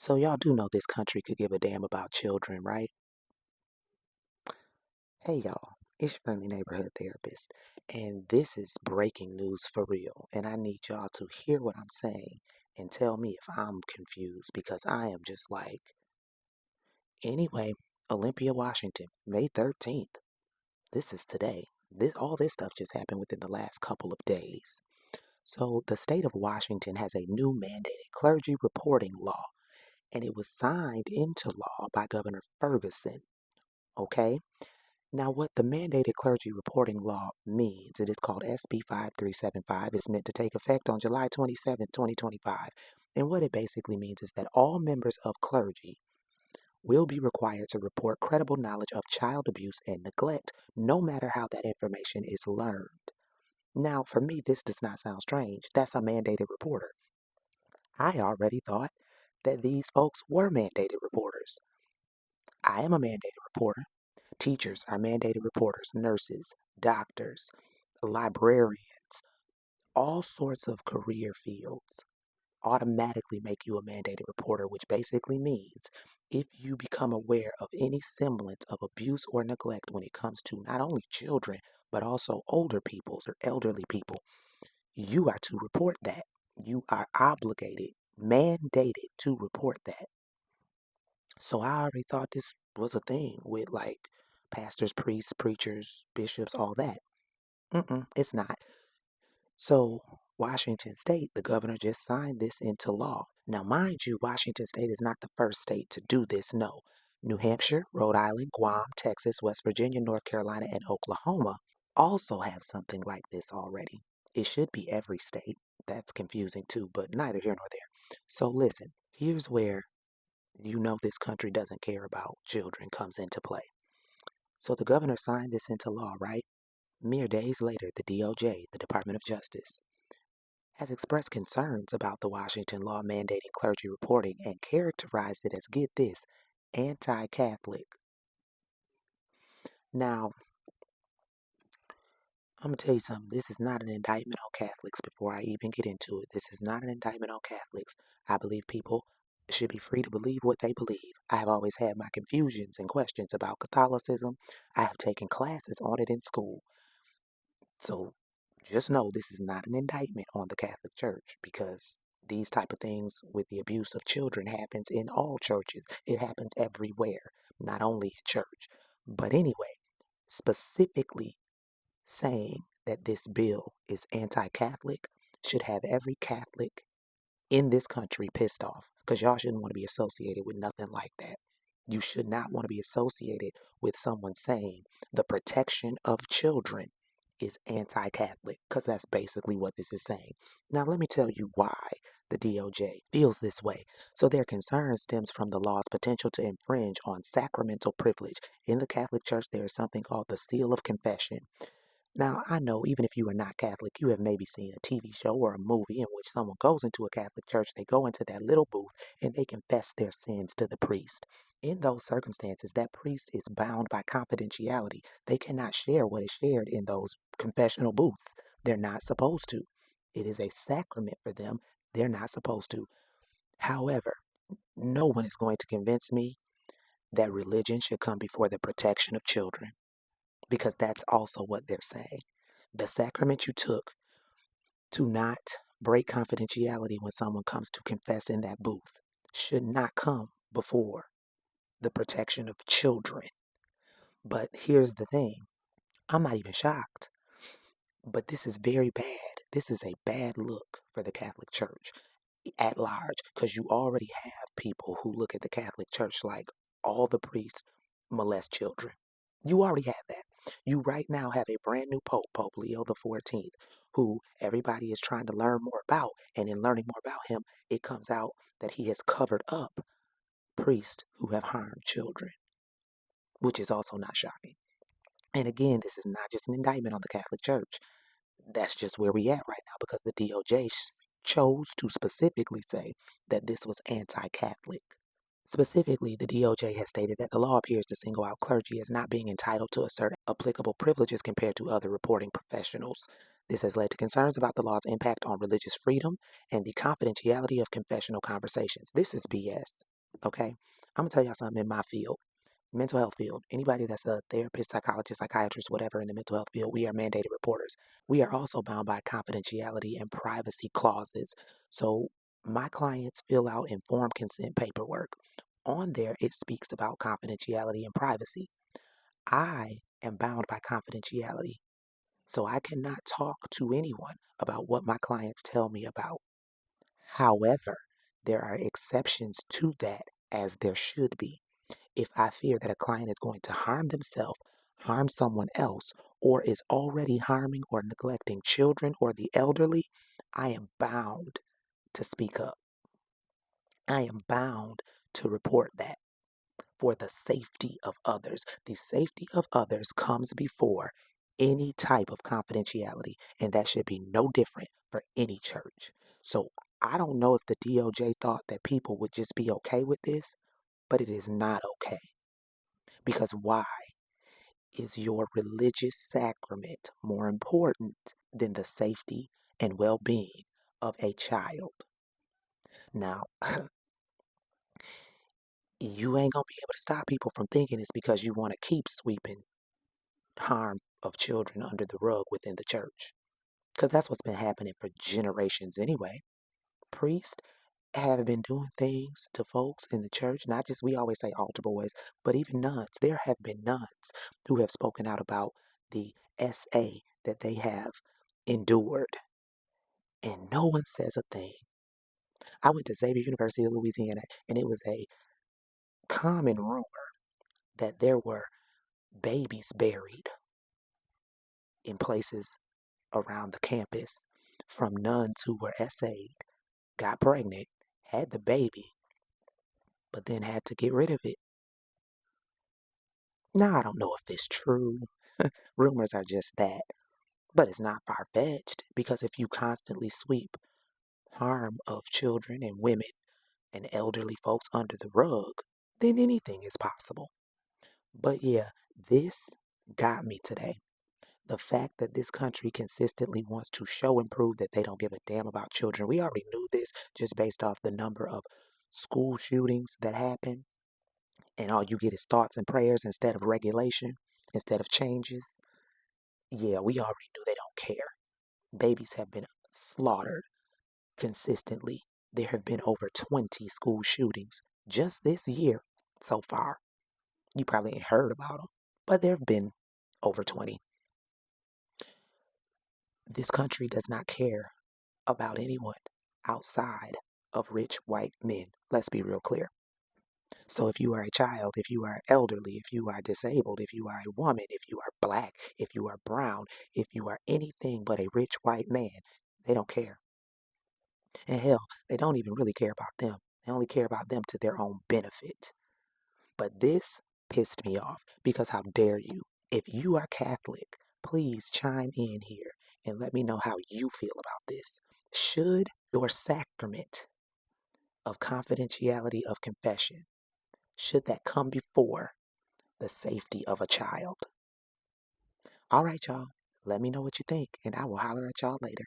So y'all do know this country could give a damn about children, right? Hey y'all, it's your friendly neighborhood therapist, and this is breaking news for real. And I need y'all to hear what I'm saying and tell me if I'm confused because I am just like, anyway, Olympia, Washington, May 13th. This is today. All this stuff just happened within the last couple of days. So the state of Washington has a new mandated clergy reporting law, and it was signed into law by Governor Ferguson. Okay? Now, what the mandated clergy reporting law means, it is called SB 5375, is meant to take effect on July 27, 2025. And what it basically means is that all members of clergy will be required to report credible knowledge of child abuse and neglect, no matter how that information is learned. Now, for me, this does not sound strange. That's a mandated reporter. I already thought that these folks were mandated reporters. I am a mandated reporter. Teachers are mandated reporters, nurses, doctors, librarians, all sorts of career fields automatically make you a mandated reporter, which basically means if you become aware of any semblance of abuse or neglect when it comes to not only children, but also older peoples or elderly people, you are to report that. You are obligated, mandated to report that. So I already thought this was a thing with like pastors, priests, preachers, bishops, all that. It's not. So Washington State, the governor just signed this into law. Now, mind you, Washington State is not the first state to do this. No. New Hampshire, Rhode Island, Guam, Texas, West Virginia, North Carolina, and Oklahoma also have something like this already. It should be every state. That's confusing too, but neither here nor there. So listen, here's where this country doesn't care about children comes into play. So the governor signed this into law, right? Mere days later, the DOJ, the Department of Justice, has expressed concerns about the Washington law mandating clergy reporting and characterized it as, get this, anti Catholic. Now, I'm going to tell you something. This is not an indictment on Catholics before I even get into it. This is not an indictment on Catholics. I believe people should be free to believe what they believe. I have always had my confusions and questions about Catholicism. I have taken classes on it in school. So just know this is not an indictment on the Catholic Church because these type of things with the abuse of children happens in all churches. It happens everywhere, not only in church. But anyway, specifically saying that this bill is anti-Catholic should have every Catholic in this country pissed off because y'all shouldn't want to be associated with nothing like that. You should not want to be associated with someone saying the protection of children is anti Catholic because that's basically what this is saying. Now, let me tell you why the DOJ feels this way. So, their concern stems from the law's potential to infringe on sacramental privilege. In the Catholic Church, there is something called the seal of confession. Now, I know even if you are not Catholic, you have maybe seen a TV show or a movie in which someone goes into a Catholic church, they go into that little booth and they confess their sins to the priest. In those circumstances, that priest is bound by confidentiality. They cannot share what is shared in those confessional booths. They're not supposed to. It is a sacrament for them. They're not supposed to. However, no one is going to convince me that religion should come before the protection of children because that's also what they're saying. The sacrament you took to not break confidentiality when someone comes to confess in that booth should not come before the protection of children. But here's the thing, I'm not even shocked, but this is very bad. This is a bad look for the Catholic Church at large because you already have people who look at the Catholic Church like all the priests molest children. You already have that. You right now have a brand new Pope, Pope Leo the 14th, who everybody is trying to learn more about. And in learning more about him, it comes out that he has covered up priests who have harmed children, which is also not shocking. And again, this is not just an indictment on the Catholic Church. That's just where we at right now because the DOJ chose to specifically say that this was anti-Catholic. Specifically, the DOJ has stated that the law appears to single out clergy as not being entitled to assert applicable privileges compared to other reporting professionals. This has led to concerns about the law's impact on religious freedom and the confidentiality of confessional conversations. This is BS. Okay? I'm going to tell y'all something in my field. Mental health field, anybody that's a therapist, psychologist, psychiatrist, whatever in the mental health field, we are mandated reporters. We are also bound by confidentiality and privacy clauses. So my clients fill out informed consent paperwork. On there, it speaks about confidentiality and privacy. I am bound by confidentiality. So I cannot talk to anyone about what my clients tell me about. However, there are exceptions to that, as there should be. If I fear that a client is going to harm themselves, harm someone else, or is already harming or neglecting children or the elderly, I am bound to speak up. I am bound to report that for the safety of others. The safety of others comes before any type of confidentiality, and that should be no different for any church. So I don't know if the DOJ thought that people would just be okay with this, but it is not okay. Because why? Is your religious sacrament more important than the safety and well being of a child? Now, you ain't gonna be able to stop people from thinking it's because you want to keep sweeping harm of children under the rug within the church. Because that's what's been happening for generations anyway. Priests have been doing things to folks in the church, not just, we always say altar boys, but even nuns. There have been nuns who have spoken out about the SA that they have endured, and no one says a thing. I went to Xavier University of Louisiana, and it was a common rumor that there were babies buried in places around the campus from nuns who were SA'd, got pregnant, had the baby, but then had to get rid of it. Now, I don't know if it's true. Rumors are just that. But it's not far fetched, because if you constantly sweep harm of children and women and elderly folks under the rug, then anything is possible. But yeah, this got me today. The fact that this country consistently wants to show and prove that they don't give a damn about children. We already knew this just based off the number of school shootings that happen, and all you get is thoughts and prayers instead of regulation, instead of changes. Yeah, we already knew they don't care. Babies have been slaughtered consistently. There have been over 20 school shootings just this year so far. You probably ain't heard about them, but there have been over 20. This country does not care about anyone outside of rich white men. Let's be real clear. So if you are a child, if you are elderly, if you are disabled, if you are a woman, if you are black, if you are brown, if you are anything but a rich white man, they don't care. And hell, they don't even really care about them. They only care about them to their own benefit. But this pissed me off, because how dare you? If you are Catholic, please chime in here and let me know how you feel about this. Should your sacrament of confidentiality of confession, should that come before the safety of a child? All right, y'all. Let me know what you think, and I will holler at y'all later.